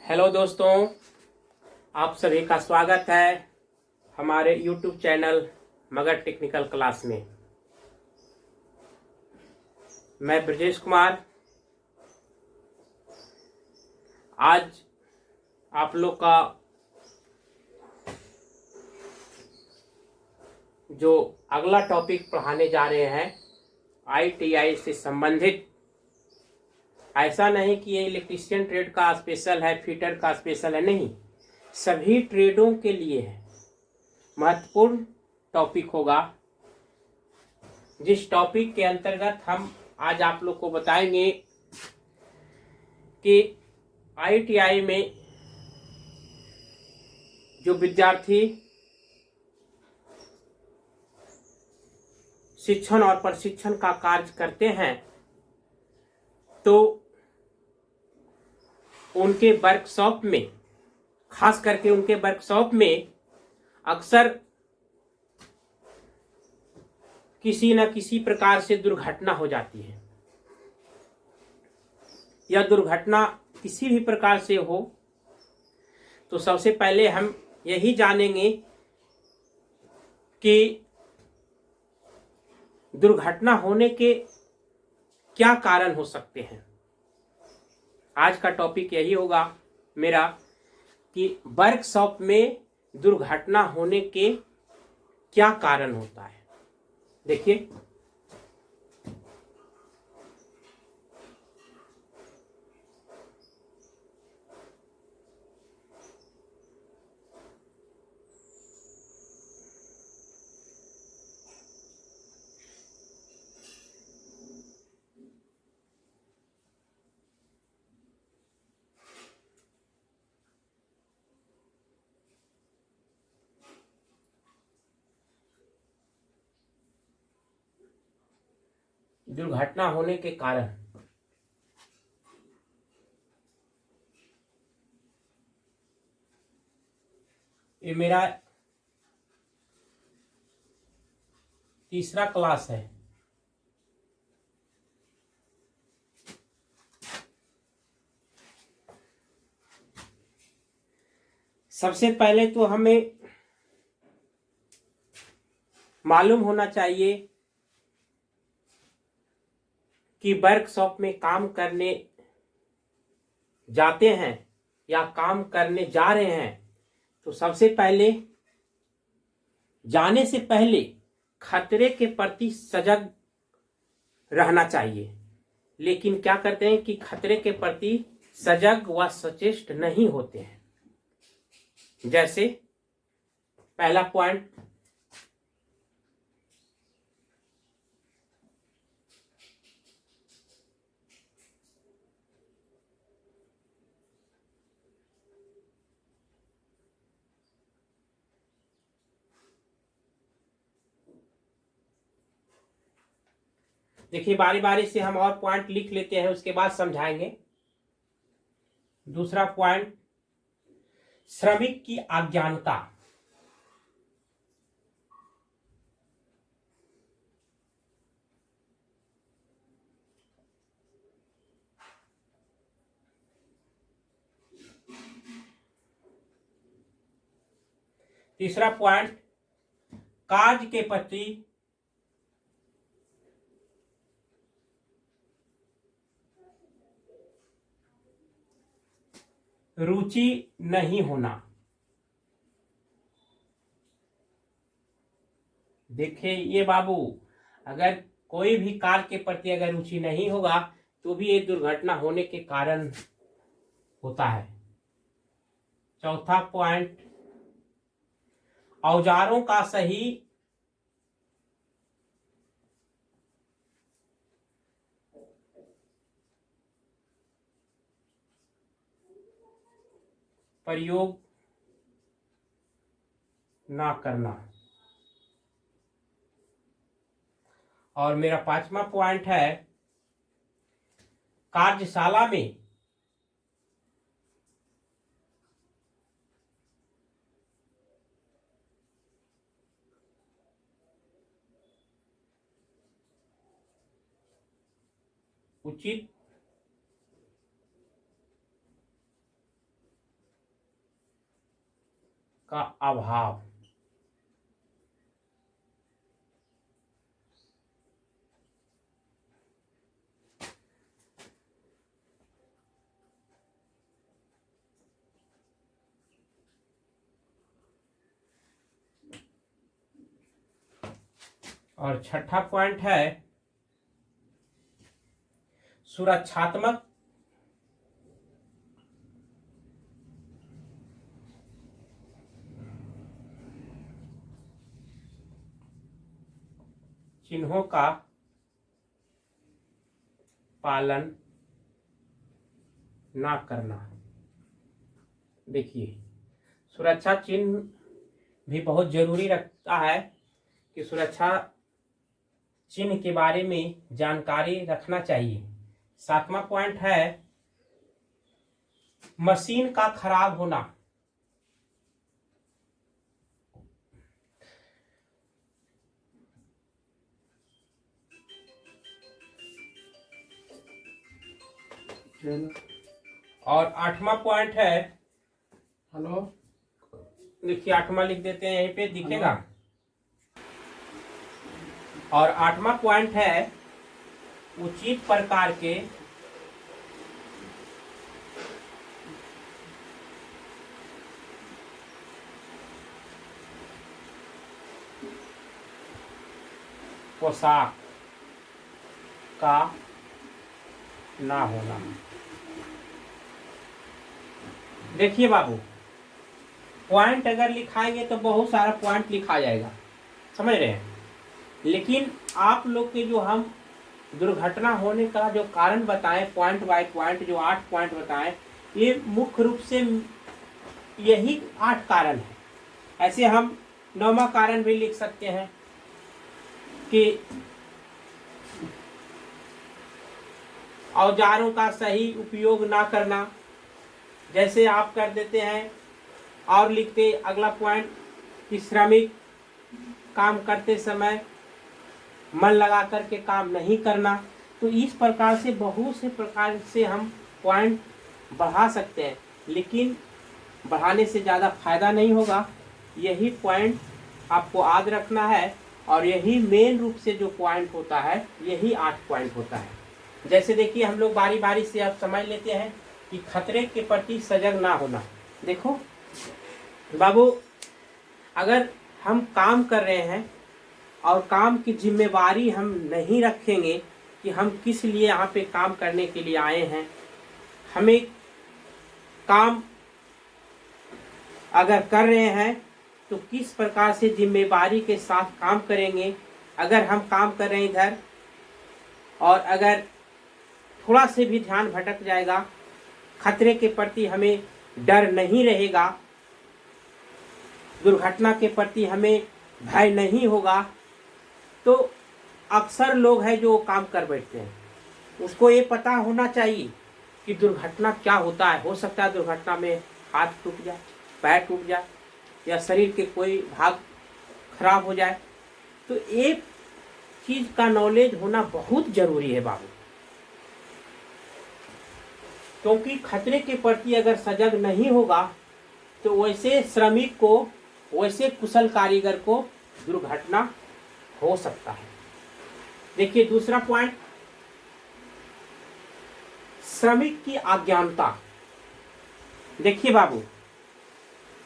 Hello दोस्तों, आप सभी का स्वागत है हमारे YouTube channel Magadh technical class में। मैं ब्रजेश कुमार आज आप लोग का जो अगला टॉपिक पढ़ाने जा रहे हैं ITI से संबंधित। ऐसा नहीं कि ये इलेक्ट्रीशियन ट्रेड का स्पेशल है, फिटर का स्पेशल है, नहीं, सभी ट्रेडों के लिए है। महत्वपूर्ण टॉपिक होगा जिस टॉपिक के अंतर्गत हम आज आप लोग को बताएंगे कि ITI में जो विद्यार्थी शिक्षण और प्रशिक्षण का कार्य करते हैं तो उनके वर्कशॉप में, खास करके उनके वर्कशॉप में अक्सर किसी न किसी प्रकार से दुर्घटना हो जाती है। यह दुर्घटना किसी भी प्रकार से हो तो सबसे पहले हम यही जानेंगे कि दुर्घटना होने के क्या कारण हो सकते हैं। आज का टॉपिक यही होगा मेरा कि वर्कशॉप में दुर्घटना होने के क्या कारण होता है। देखिए, दुर्घटना होने के कारण ये मेरा तीसरा क्लास है। सबसे पहले तो हमें मालूम होना चाहिए कि वर्कशॉप में काम करने जाते हैं या काम करने जा रहे हैं तो सबसे पहले जाने से पहले खतरे के प्रति सजग रहना चाहिए। लेकिन क्या करते हैं कि खतरे के प्रति सजग व सचेत नहीं होते हैं। जैसे पहला पॉइंट, देखिए बारी बारी से हम और पॉइंट लिख लेते हैं, उसके बाद समझाएंगे। दूसरा पॉइंट, श्रमिक की अज्ञानता। तीसरा पॉइंट, कार्य के प्रति रुचि नहीं होना। देखिए ये बाबू, अगर कोई भी कार्य के प्रति अगर रुचि नहीं होगा तो भी ये दुर्घटना होने के कारण होता है। चौथा पॉइंट, औजारों का सही प्रयोग ना करना। और मेरा पांचवा पॉइंट है, कार्यशाला में उचित का अभाव। और छठा पॉइंट है सुरक्षात्मक चिन्हों का पालन ना करना। देखिए, सुरक्षा चिन्ह भी बहुत जरूरी रखता है कि सुरक्षा चिन्ह के बारे में जानकारी रखना चाहिए। सातवां पॉइंट है मशीन का खराब होना। और आठवां पॉइंट है, हेलो, देखिए आठवां लिख देते हैं, यहीं पे दिखेगा। और आठवां पॉइंट है उचित प्रकार के पोशाक का ना होना। देखिए बाबू, पॉइंट अगर लिखाएंगे तो बहुत सारा पॉइंट लिखा जाएगा, समझ रहे हैं, लेकिन आप लोग के जो हम दुर्घटना होने का जो कारण बताएं पॉइंट बाय पॉइंट, जो 8 पॉइंट बताएं, ये मुख्य रूप से यही 8 कारण है। ऐसे हम 9वां कारण भी लिख सकते हैं कि औजारों का सही उपयोग ना करना, जैसे आप कर देते हैं। और लिखते अगला पॉइंट कि श्रमिक काम करते समय मन लगा करके काम नहीं करना। तो इस प्रकार से बहुत से प्रकार से हम पॉइंट बढ़ा सकते हैं, लेकिन बढ़ाने से ज़्यादा फायदा नहीं होगा। यही पॉइंट आपको याद रखना है, और यही मेन रूप से जो पॉइंट होता है, यही 8 पॉइंट होता है। जैसे देखिए, हम लोग बारी बारी से अब समझ लेते हैं कि खतरे के प्रति सजग ना होना। देखो बाबू, अगर हम काम कर रहे हैं और काम की जिम्मेवारी हम नहीं रखेंगे कि हम किस लिए यहाँ पे काम करने के लिए आए हैं, हमें काम अगर कर रहे हैं तो किस प्रकार से जिम्मेवारी के साथ काम करेंगे। अगर हम काम कर रहे हैं इधर, और अगर थोड़ा से भी ध्यान भटक जाएगा, खतरे के प्रति हमें डर नहीं रहेगा, दुर्घटना के प्रति हमें भय नहीं होगा, तो अक्सर लोग हैं जो काम कर बैठते हैं। उसको ये पता होना चाहिए कि दुर्घटना क्या होता है। हो सकता है दुर्घटना में हाथ टूट जाए, पैर टूट जाए, या शरीर के कोई भाग खराब हो जाए। तो एक चीज का नॉलेज होना बहुत जरूरी है बाबू, क्योंकि खतरे के प्रति अगर सजग नहीं होगा तो वैसे श्रमिक को, वैसे कुशल कारीगर को दुर्घटना हो सकता है। देखिए दूसरा पॉइंट, श्रमिक की अज्ञानता। देखिए बाबू,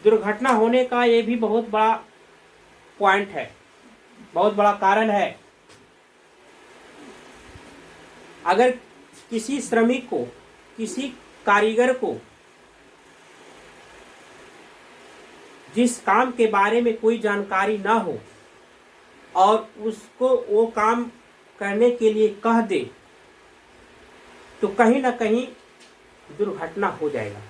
दुर्घटना होने का ये भी बहुत बड़ा पॉइंट है, बहुत बड़ा कारण है। अगर किसी श्रमिक को, किसी कारीगर को जिस काम के बारे में कोई जानकारी ना हो और उसको वो काम करने के लिए कह दे, तो कहीं ना कहीं दुर्घटना हो जाएगा।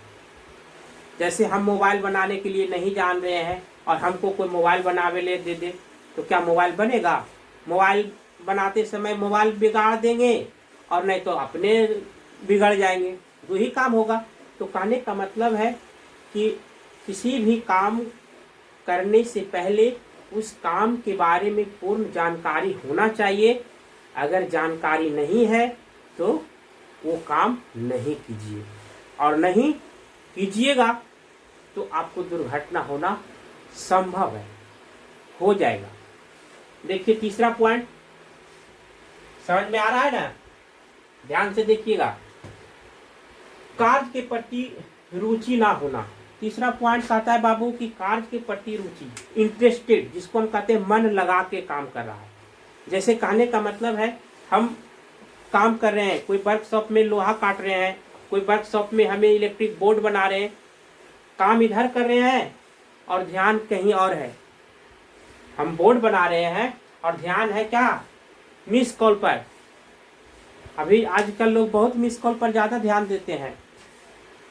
जैसे हम मोबाइल बनाने के लिए नहीं जान रहे हैं और हमको कोई मोबाइल बनावे ले दे दे, तो क्या मोबाइल बनेगा? मोबाइल बनाते समय मोबाइल बिगाड़ देंगे, और नहीं तो अपने बिगड़ जाएंगे, दो ही काम होगा। तो कहने का मतलब है कि किसी भी काम करने से पहले उस काम के बारे में पूर्ण जानकारी होना चाहिए। अगर जानकारी नहीं है तो वो काम नहीं कीजिए, और नहीं कीजिएगा तो आपको दुर्घटना होना संभव है, हो जाएगा। देखिए तीसरा पॉइंट समझ में आ रहा है ना, ध्यान से देखिएगा। कार्य के प्रति रुचि ना होना। तीसरा पॉइंट कहता है बाबू कि कार्य के प्रति रुचि, इंटरेस्टेड, जिसको हम कहते हैं मन लगा के काम कर रहा है। जैसे कहने का मतलब है हम काम कर रहे हैं, कोई वर्कशॉप में लोहा काट रहे हैं, कोई वर्कशॉप में हमें इलेक्ट्रिक बोर्ड बना रहे हैं, काम इधर कर रहे हैं और ध्यान कहीं और है। हम बोर्ड बना रहे हैं और ध्यान है क्या, मिस कॉल पर। अभी आजकल लोग बहुत मिस कॉल पर ज़्यादा ध्यान देते हैं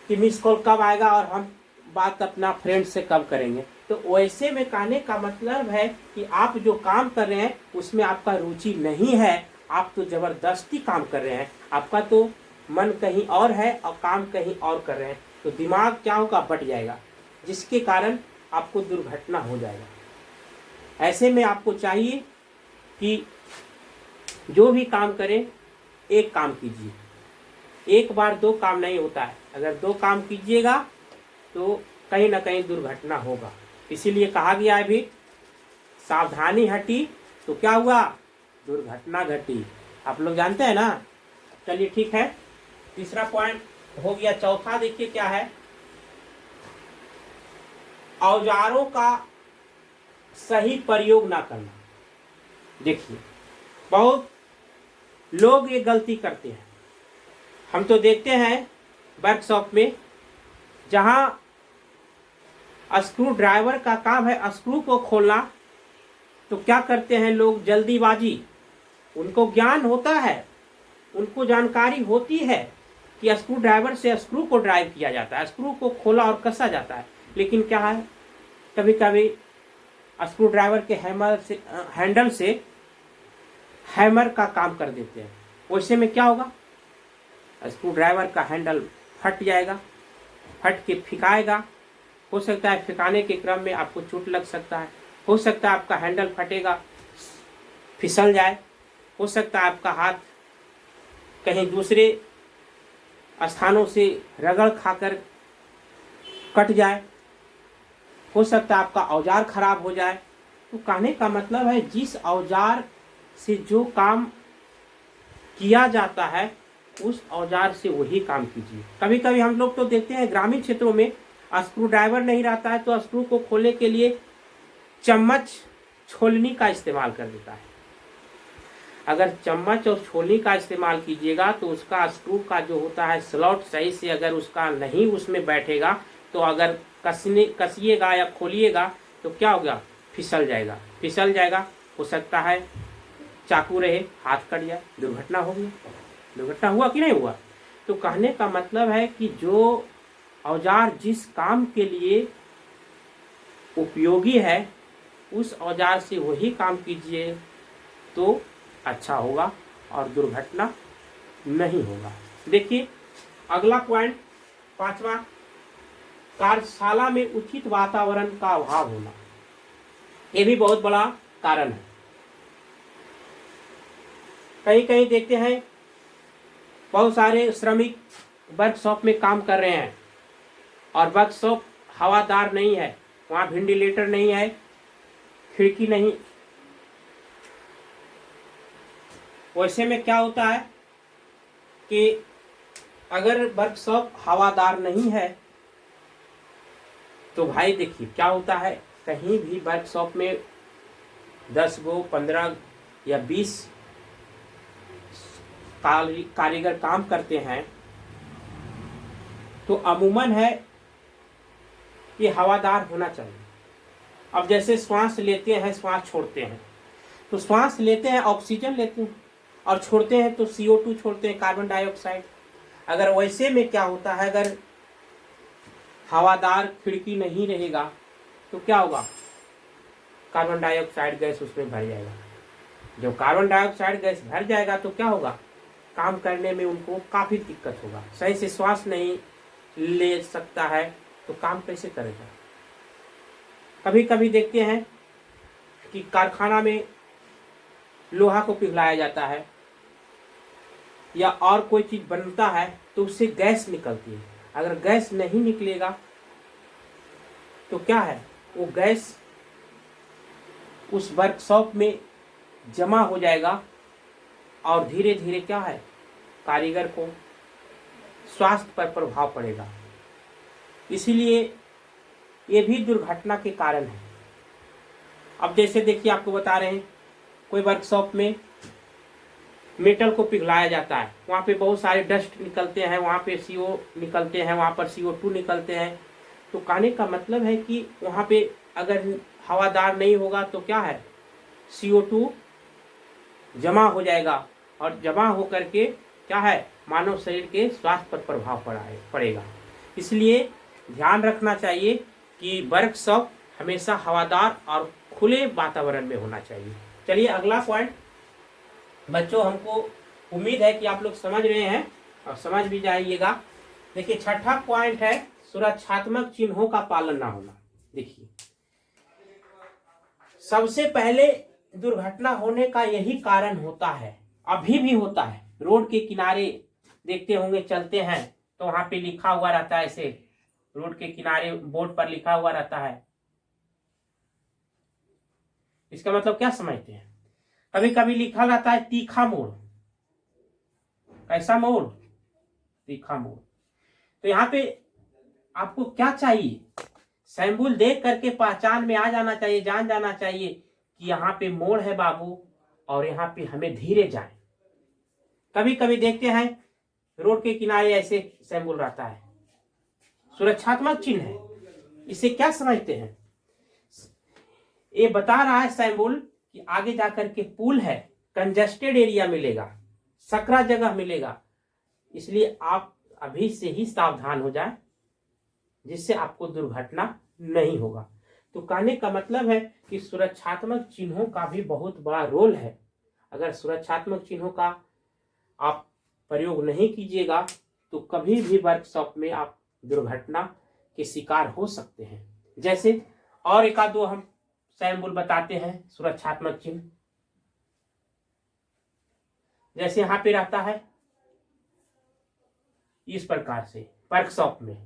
कि मिस कॉल कब आएगा और हम बात अपना फ्रेंड से कब करेंगे। तो वैसे में कहने का मतलब है कि आप जो काम कर रहे हैं उसमें आपका रुचि नहीं है, आप तो ज़बरदस्ती काम कर रहे हैं, आपका तो मन कहीं और है और काम कहीं और कर रहे हैं। तो दिमाग क्या होगा, बट जाएगा, जिसके कारण आपको दुर्घटना हो जाएगा। ऐसे में आपको चाहिए कि जो भी काम करें एक काम कीजिए, एक बार दो काम नहीं होता है। अगर दो काम कीजिएगा तो कहीं ना कहीं दुर्घटना होगा। इसीलिए कहा गया है भी, सावधानी हटी तो क्या हुआ, दुर्घटना घटी। आप लोग जानते हैं ना। चलिए ठीक है, तीसरा पॉइंट हो गया। चौथा देखिए क्या है, औजारों का सही प्रयोग ना करना। देखिए बहुत लोग ये गलती करते हैं। हम तो देखते हैं वर्कशॉप में जहां स्क्रू ड्राइवर का काम है स्क्रू को खोलना, तो क्या करते हैं लोग, जल्दीबाजी। उनको ज्ञान होता है, उनको जानकारी होती है कि स्क्रू ड्राइवर से स्क्रू को ड्राइव किया जाता है, स्क्रू को खोला और कसा जाता है। लेकिन क्या है, कभी कभी स्क्रू ड्राइवर के हैंडल से हैमर का काम कर देते हैं। वैसे में क्या होगा, स्क्रू ड्राइवर का हैंडल फट जाएगा, फट के फिकाएगा। हो सकता है फिकाने के क्रम में आपको चोट लग सकता है, हो सकता है आपका हैंडल फटेगा, फिसल जाए, हो सकता है आपका हाथ कहीं दूसरे स्थानों से रगड़ खाकर कट जाए, हो सकता है आपका औजार खराब हो जाए। तो कहने का मतलब है जिस औजार से जो काम किया जाता है उस औजार से वही काम कीजिए। कभी कभी हम लोग तो देखते हैं ग्रामीण क्षेत्रों में स्क्रू ड्राइवर नहीं रहता है तो स्क्रू को खोलने के लिए चम्मच छोलनी का इस्तेमाल कर देता है। अगर चम्मच और छोलनी का इस्तेमाल कीजिएगा तो उसका स्क्रू का जो होता है स्लॉट सही से अगर उसका नहीं उसमें बैठेगा तो अगर कसिएगा या खोलिएगा तो क्या होगा, फिसल जाएगा। हो सकता है चाकू रहे, हाथ कट जाए, दुर्घटना हो गई। दुर्घटना हुआ कि नहीं हुआ। तो कहने का मतलब है कि जो औजार जिस काम के लिए उपयोगी है उस औजार से वही काम कीजिए तो अच्छा होगा और दुर्घटना नहीं होगा। देखिए अगला पॉइंट, पांचवा, कार्यशाला में उचित वातावरण का अभाव होना। ये भी बहुत बड़ा कारण है। कहीं कहीं देखते हैं बहुत सारे श्रमिक वर्कशॉप में काम कर रहे हैं और वर्कशॉप हवादार नहीं है, वहाँ वेंटिलेटर नहीं है, खिड़की नहीं। वैसे में क्या होता है कि अगर वर्कशॉप हवादार नहीं है तो भाई देखिए क्या होता है, कहीं भी वर्कशॉप में 10 गो 15 या 20 कारीगर काम करते हैं तो अमूमन है कि हवादार होना चाहिए। अब जैसे श्वास लेते हैं श्वास छोड़ते हैं, तो श्वास लेते हैं ऑक्सीजन लेते हैं और छोड़ते हैं तो CO2 छोड़ते हैं, कार्बन डाइऑक्साइड। अगर वैसे में क्या होता है, अगर हवादार खिड़की नहीं रहेगा तो क्या होगा, कार्बन डाइऑक्साइड गैस उसमें भर जाएगा। जब कार्बन डाइऑक्साइड गैस भर जाएगा तो क्या होगा, काम करने में उनको काफ़ी दिक्कत होगा, सही से श्वास नहीं ले सकता है तो काम कैसे करेगा। कभी कभी देखते हैं कि कारखाना में लोहा को पिघलाया जाता है या और कोई चीज़ बनता है तो उससे गैस निकलती है। अगर गैस नहीं निकलेगा तो क्या है, वो गैस उस वर्कशॉप में जमा हो जाएगा और धीरे धीरे क्या है, कारीगर को स्वास्थ्य पर प्रभाव पड़ेगा। इसीलिए ये भी दुर्घटना के कारण है। अब जैसे देखिए, आपको बता रहे हैं, कोई वर्कशॉप में मेटल को पिघलाया जाता है, वहाँ पे बहुत सारे डस्ट निकलते हैं, वहाँ पे CO निकलते हैं, वहाँ पर CO2 निकलते हैं। तो कहने का मतलब है कि वहाँ पे अगर हवादार नहीं होगा तो क्या है, CO2 जमा हो जाएगा और जमा हो करके क्या है, मानव शरीर के स्वास्थ्य पर प्रभाव पड़ेगा। इसलिए ध्यान रखना चाहिए कि वर्कशॉप हमेशा हवादार और खुले वातावरण में होना चाहिए। चलिए अगला पॉइंट बच्चों, हमको उम्मीद है कि आप लोग समझ रहे हैं और समझ भी जाइएगा। देखिए छठा पॉइंट है सुरक्षात्मक चिन्हों का पालन ना होना। देखिए सबसे पहले दुर्घटना होने का यही कारण होता है, अभी भी होता है। रोड के किनारे देखते होंगे, चलते हैं तो वहां पे लिखा हुआ रहता है, ऐसे रोड के किनारे बोर्ड पर लिखा हुआ रहता है। इसका मतलब क्या समझते हैं? कभी कभी लिखा रहता है तीखा मोड़। कैसा मोड़? तीखा मोड़। तो यहाँ पे आपको क्या चाहिए, सिंबल देख करके पहचान में आ जाना चाहिए, जान जाना चाहिए कि यहाँ पे मोड़ है बाबू और यहाँ पे हमें धीरे जाए। कभी कभी देखते हैं रोड के किनारे ऐसे सिंबल रहता है, सुरक्षात्मक चिन्ह है। इसे क्या समझते हैं? ये बता रहा है सिंबल कि आगे जाकर के पुल है, कंजेस्टेड एरिया मिलेगा, सकरा जगह मिलेगा। इसलिए आप अभी से ही सावधान हो जाएं, जिससे आपको दुर्घटना नहीं होगा। तो कहने का मतलब है कि सुरक्षात्मक चिन्हों का भी बहुत बड़ा रोल है। अगर सुरक्षात्मक चिन्हों का आप प्रयोग नहीं कीजिएगा तो कभी भी वर्कशॉप में आप दुर्घटना के शिकार हो सकते हैं। जैसे और एक आध दो हम सिंबल बताते हैं सुरक्षात्मक चिन्ह। जैसे यहां पे रहता है इस प्रकार से वर्कशॉप में,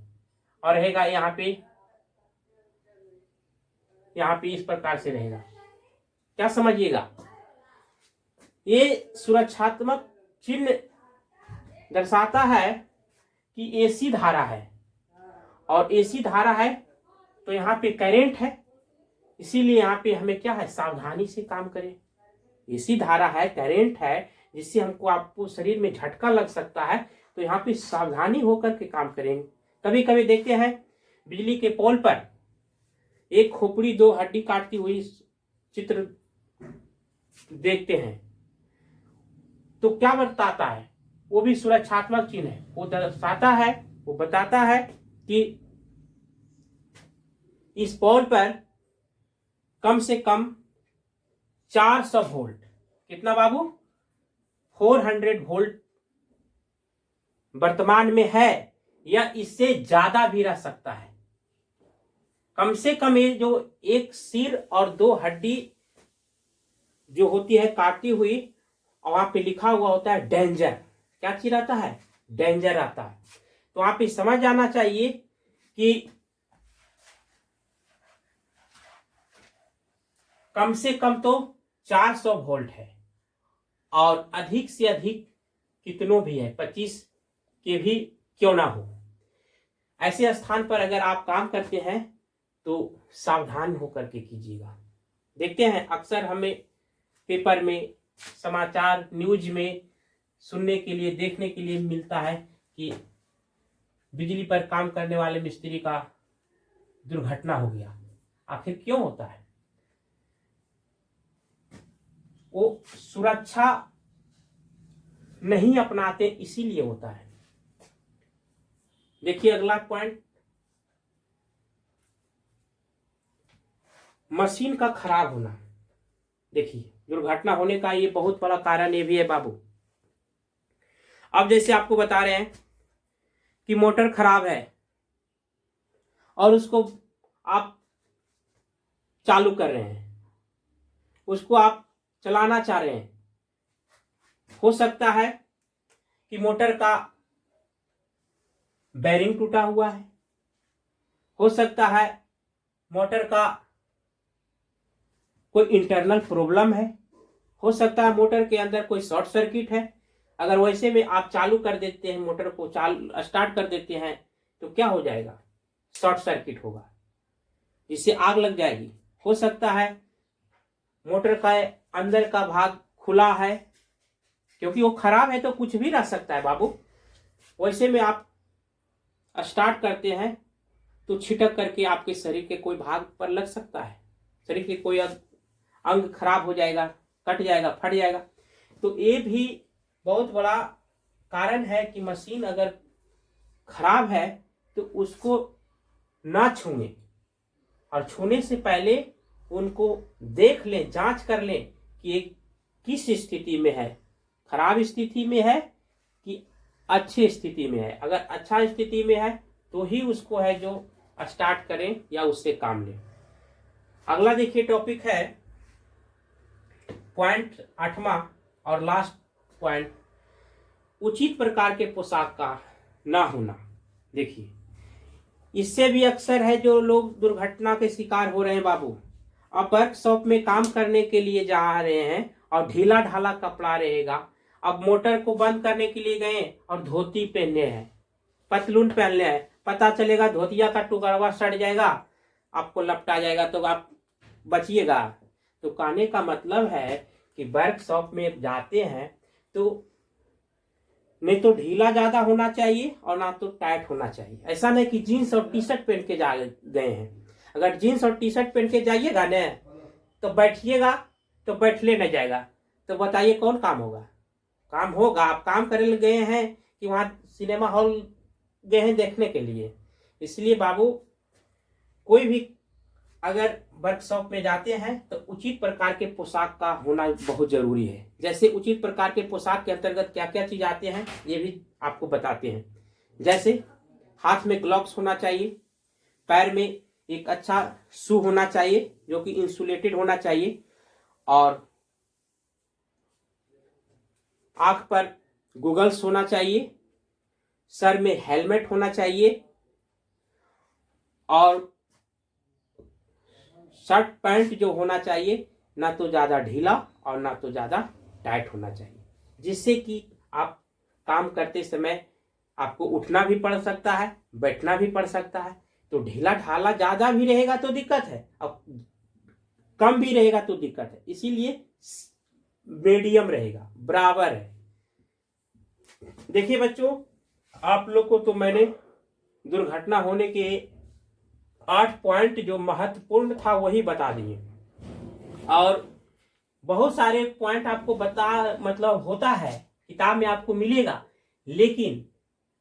और रहेगा यहाँ पे इस प्रकार से रहेगा। क्या समझिएगा, ये सुरक्षात्मक चिन्ह दर्शाता है कि AC धारा है, और AC धारा है तो यहाँ पे करंट है। इसीलिए यहाँ पे हमें क्या है, सावधानी से काम करें। AC धारा है, करंट है, जिससे हमको आपको शरीर में झटका लग सकता है, तो यहाँ पे सावधानी होकर के काम करेंगे। कभी कभी देखते हैं बिजली के पोल पर एक खोपड़ी दो हड्डी काटती हुई चित्र देखते हैं, तो क्या बताता है? वो भी सुरक्षात्मक चिन्ह है। वो दर्शाता है, वो बताता है कि इस पोल पर कम से कम 400 वोल्ट, कितना बाबू, 400 वोल्ट वर्तमान में है, या इससे ज्यादा भी रह सकता है। कम से कम ये जो एक सिर और दो हड्डी जो होती है काटती हुई, और वहां पे लिखा हुआ होता है डेंजर। क्या चीज आता है? डेंजर आता है। तो वहां पे समझ जाना चाहिए कि कम से कम तो 400 वोल्ट है, और अधिक से अधिक कितनों भी है, 25 के भी क्यों ना हो। ऐसे स्थान पर अगर आप काम करते हैं तो सावधान होकर के कीजिएगा। देखते हैं अक्सर हमें पेपर में, समाचार, न्यूज में सुनने के लिए, देखने के लिए मिलता है कि बिजली पर काम करने वाले मिस्त्री का दुर्घटना हो गया। आखिर क्यों होता है? वो सुरक्षा नहीं अपनाते, इसीलिए होता है। देखिए अगला पॉइंट, मशीन का खराब होना। देखिए दुर्घटना होने का ये बहुत बड़ा कारण ये भी है बाबू। अब जैसे आपको बता रहे हैं कि मोटर खराब है और उसको आप चालू कर रहे हैं, उसको आप चलाना चाह रहे हैं। हो सकता है कि मोटर का बैरिंग टूटा हुआ है, हो सकता है मोटर का कोई इंटरनल प्रॉब्लम है, हो सकता है मोटर के अंदर कोई शॉर्ट सर्किट है। अगर वैसे में आप चालू कर देते हैं, मोटर को स्टार्ट कर देते हैं, तो क्या हो जाएगा? शॉर्ट सर्किट होगा, जिससे आग लग जाएगी। हो सकता है मोटर का अंदर का भाग खुला है, क्योंकि वो खराब है तो कुछ भी रह सकता है बाबू। वैसे में आप स्टार्ट करते हैं तो छिटक करके आपके शरीर के कोई भाग पर लग सकता है, शरीर के कोई अंग खराब हो जाएगा, कट जाएगा, फट जाएगा। तो ये भी बहुत बड़ा कारण है कि मशीन अगर खराब है तो उसको ना छूएं, और छूने से पहले उनको देख लें, जांच कर लें कि ये किस स्थिति में है, खराब स्थिति में है कि अच्छी स्थिति में है। अगर अच्छा स्थिति में है तो ही उसको है जो स्टार्ट करें या उससे काम लें। अगला देखिए टॉपिक है पॉइंट 8वां और लास्ट पॉइंट, उचित प्रकार के पोशाक का ना होना। देखिए, इससे भी अक्सर है जो लोग दुर्घटना के शिकार हो रहे हैं बाबू। अब वर्कशॉप में काम करने के लिए जा रहे हैं और ढीला ढाला कपड़ा रहेगा। अब मोटर को बंद करने के लिए गए और धोती पहने हैं, पतलून पहनले हैं, पता चलेगा धोतिया का टुकड़वा सड़ जाएगा, आपको लपटा जाएगा, तो आप बचिएगा। तो कहने का मतलब है कि वर्कशॉप में जाते हैं तो नहीं तो ढीला ज्यादा होना चाहिए और ना तो टाइट होना चाहिए। ऐसा नहीं कि जीन्स और टी शर्ट पहन के जा गए हैं। अगर जीन्स और टी शर्ट पहन के जाइएगा न तो बैठिएगा तो बैठले न जाएगा, तो बताइए कौन काम होगा? काम होगा, आप काम करने गए हैं कि वहाँ सिनेमा हॉल गए हैं देखने के लिए। इसलिए बाबू, कोई भी अगर वर्कशॉप में जाते हैं तो उचित प्रकार के पोशाक का होना बहुत जरूरी है। जैसे उचित प्रकार के पोशाक के अंतर्गत क्या क्या चीज आते हैं ये भी आपको बताते हैं। जैसे हाथ में ग्लव्स होना चाहिए, पैर में एक अच्छा शू होना चाहिए जो कि इंसुलेटेड होना चाहिए, और आंख पर गूगल्स होना चाहिए, सर में हेलमेट होना चाहिए, और शर्ट पैंट जो होना चाहिए ना तो ज़्यादा ढीला और ना तो ज़्यादा टाइट होना चाहिए, जिससे कि आप काम करते समय आपको उठना भी पड़ सकता है, बैठना भी पड़ सकता है। तो ढीला ढाला ज़्यादा भी रहेगा तो दिक्कत है, और कम भी रहेगा तो दिक्कत है। इसीलिए मीडियम रहेगा, बराबर है। देखिए बच्चों, आप लोग को तो मैंने दुर्घटना होने के 8 पॉइंट जो महत्वपूर्ण था वही बता दिए, और बहुत सारे पॉइंट आपको मतलब होता है, किताब में आपको मिलेगा, लेकिन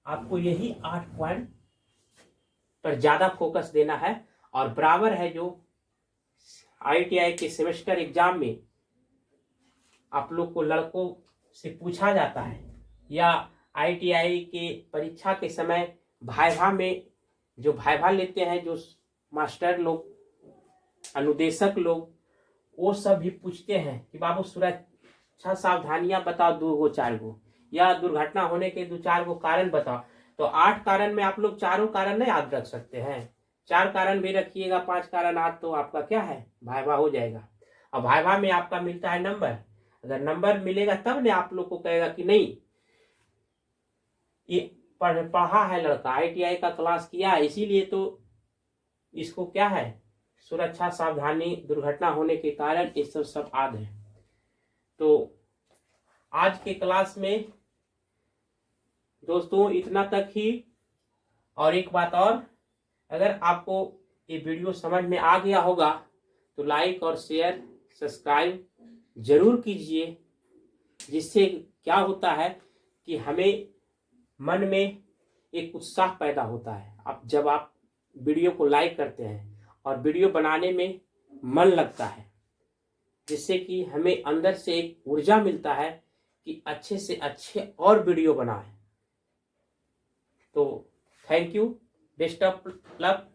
आपको यही 8 पॉइंट पर ज्यादा फोकस देना है। और बराबर है जो ITI के सेमेस्टर एग्जाम में आप लोग को लड़कों से पूछा जाता है, या ITI के परीक्षा के समय भाइभा में जो भाइभा लेते हैं, जो मास्टर लोग, अनुदेशक लोग, वो सब भी पूछते हैं कि बाबू सुरक्षा सावधानियां बताओ 2 गो 4 गो, या दुर्घटना होने के 2-4 गो कारण बताओ। तो 8 कारण में आप लोग 4 कारण नहीं याद रख सकते हैं, 4 कारण भी रखिएगा, 5 कारण आज तो आपका क्या है, भाइभा हो जाएगा। और भाइभा में आपका मिलता है नंबर। अगर नंबर मिलेगा तब ने आप लोग को कहेगा कि नहीं ये पढ़ा है लड़का, ITI का क्लास किया है, इसीलिए तो इसको क्या है, सुरक्षा सावधानी, दुर्घटना होने के कारण ये सब याद है। तो आज के क्लास में दोस्तों इतना तक ही। और एक बात और, अगर आपको ये वीडियो समझ में आ गया होगा तो लाइक और शेयर सब्सक्राइब जरूर कीजिए, जिससे क्या होता है कि हमें मन में एक उत्साह पैदा होता है। जब आप वीडियो को लाइक करते हैं और वीडियो बनाने में मन लगता है, जिससे कि हमें अंदर से एक ऊर्जा मिलता है कि अच्छे से अच्छे और वीडियो बनाएं। तो thank you, best of luck.